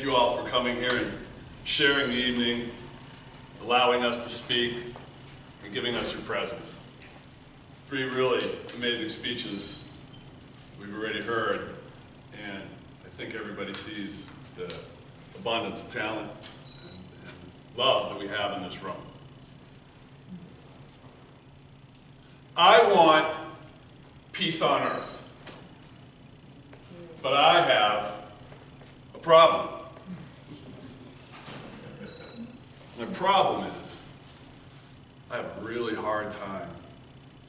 you all for coming here and sharing the evening, allowing us to speak, and giving us your presence. 3 really amazing speeches we've already heard, and I think everybody sees the abundance of talent and love that we have in this room. I want peace on earth, but I have a problem. My problem is I have a really hard time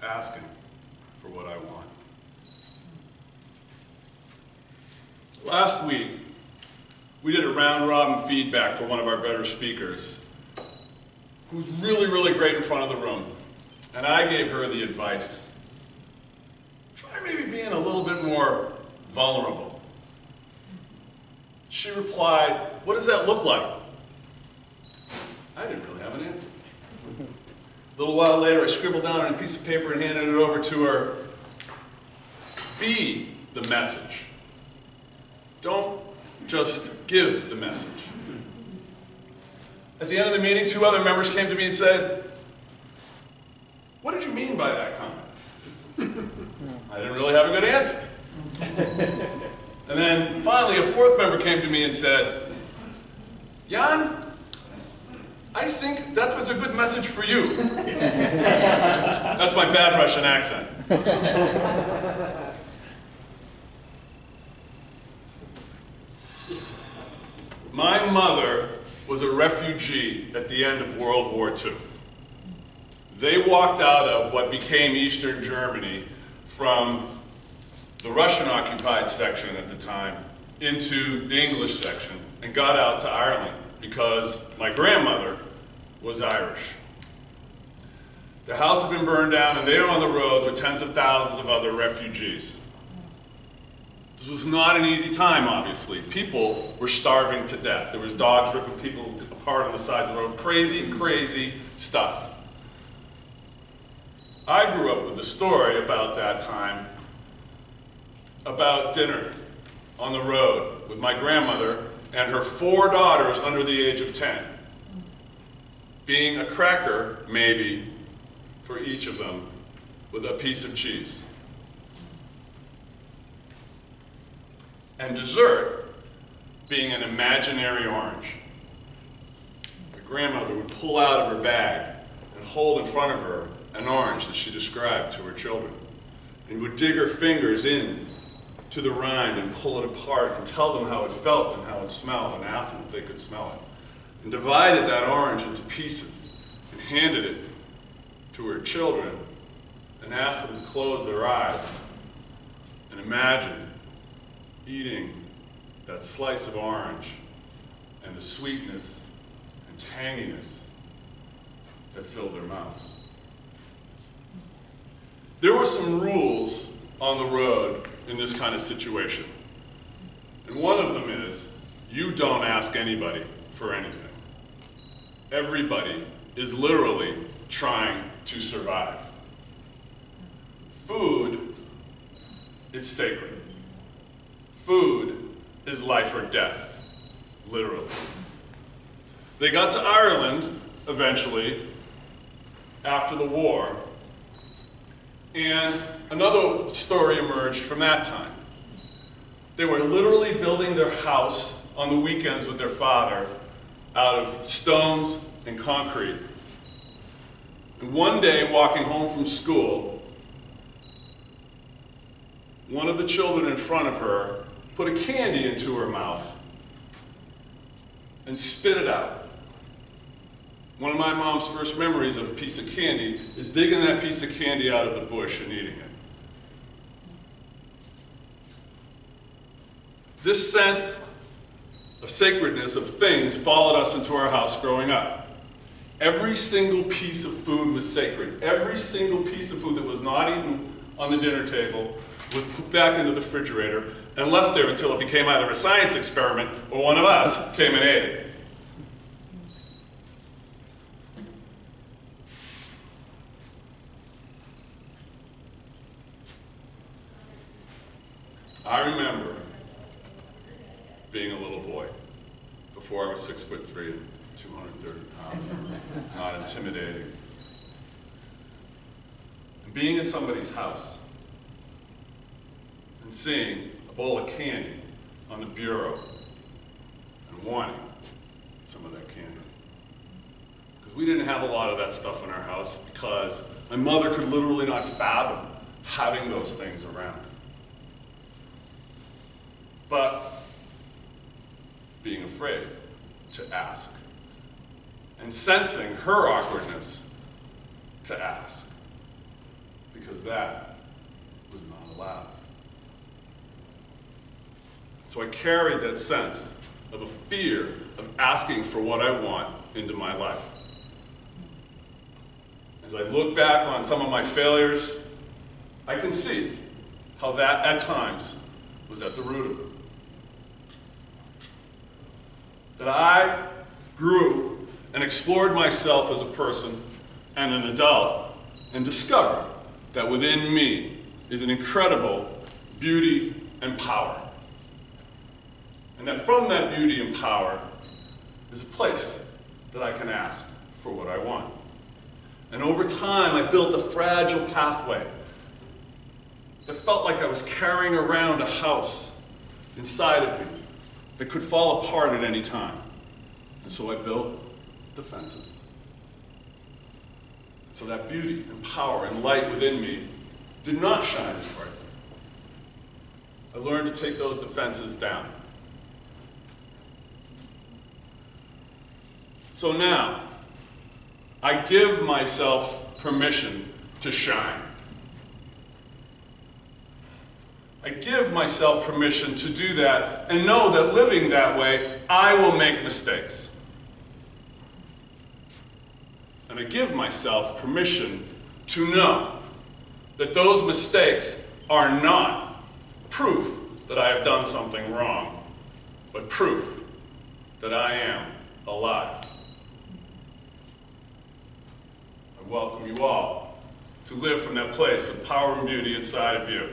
asking for what I want. Last week, we did a round-robin feedback for one of our better speakers who was really, really great in front of the room. And I gave her the advice, try maybe being a little bit more vulnerable. She replied, what does that look like? I didn't really have an answer. A little while later, I scribbled down on a piece of paper and handed it over to her. Be the message. Don't just give the message. At the end of the meeting, 2 other members came to me and said, what did you mean by that comment? I didn't really have a good answer. And then finally, a 4th member came to me and said, Jan, I think that was a good message for you. That's my bad Russian accent. My mother was a refugee at the end of World War II. They walked out of what became Eastern Germany from the Russian-occupied section at the time into the English section and got out to Ireland because my grandmother was Irish. Their house had been burned down and they were on the road with tens of thousands of other refugees. This was not an easy time, obviously. People were starving to death. There was dogs ripping people apart on the sides of the road. Crazy, crazy stuff. I grew up with a story about that time, about dinner on the road with my grandmother and her 4 daughters under the age of 10, being a cracker, maybe, for each of them with a piece of cheese. And dessert being an imaginary orange. My grandmother would pull out of her bag and hold in front of her an orange that she described to her children, and would dig her fingers in to the rind and pull it apart and tell them how it felt and how it smelled and ask them if they could smell it. And divided that orange into pieces and handed it to her children and asked them to close their eyes and imagine eating that slice of orange and the sweetness and tanginess that filled their mouths. There were some rules on the road in this kind of situation. And one of them is, you don't ask anybody for anything. Everybody is literally trying to survive. Food is sacred. Food is life or death, literally. They got to Ireland, eventually, after the war, and another story emerged from that time. They were literally building their house on the weekends with their father out of stones and concrete. And one day, walking home from school, one of the children in front of her put a candy into her mouth and spit it out. One of my mom's first memories of a piece of candy is digging that piece of candy out of the bush and eating it. This sense of sacredness of things followed us into our house growing up. Every single piece of food was sacred. Every single piece of food that was not eaten on the dinner table was put back into the refrigerator and left there until it became either a science experiment or one of us came and ate it. I remember being a little boy. before I was 6'3" and 230 pounds. Not intimidating. And being in somebody's house and seeing a bowl of candy on the bureau and wanting some of that candy. Because we didn't have a lot of that stuff in our house because my mother could literally not fathom having those things around. But being afraid to ask and sensing her awkwardness to ask, because that was not allowed. So I carried that sense of a fear of asking for what I want into my life. As I look back on some of my failures, I can see how that at times was at the root of it. That I grew and explored myself as a person and an adult and discovered that within me is an incredible beauty and power. And that from that beauty and power is a place that I can ask for what I want. And over time, I built a fragile pathway that felt like I was carrying around a house inside of me that could fall apart at any time. And so I built defenses. So that beauty and power and light within me did not shine as brightly. I learned to take those defenses down. So now, I give myself permission to shine. I give myself permission to do that and know that living that way, I will make mistakes. And I give myself permission to know that those mistakes are not proof that I have done something wrong, but proof that I am alive. I welcome you all to live from that place of power and beauty inside of you.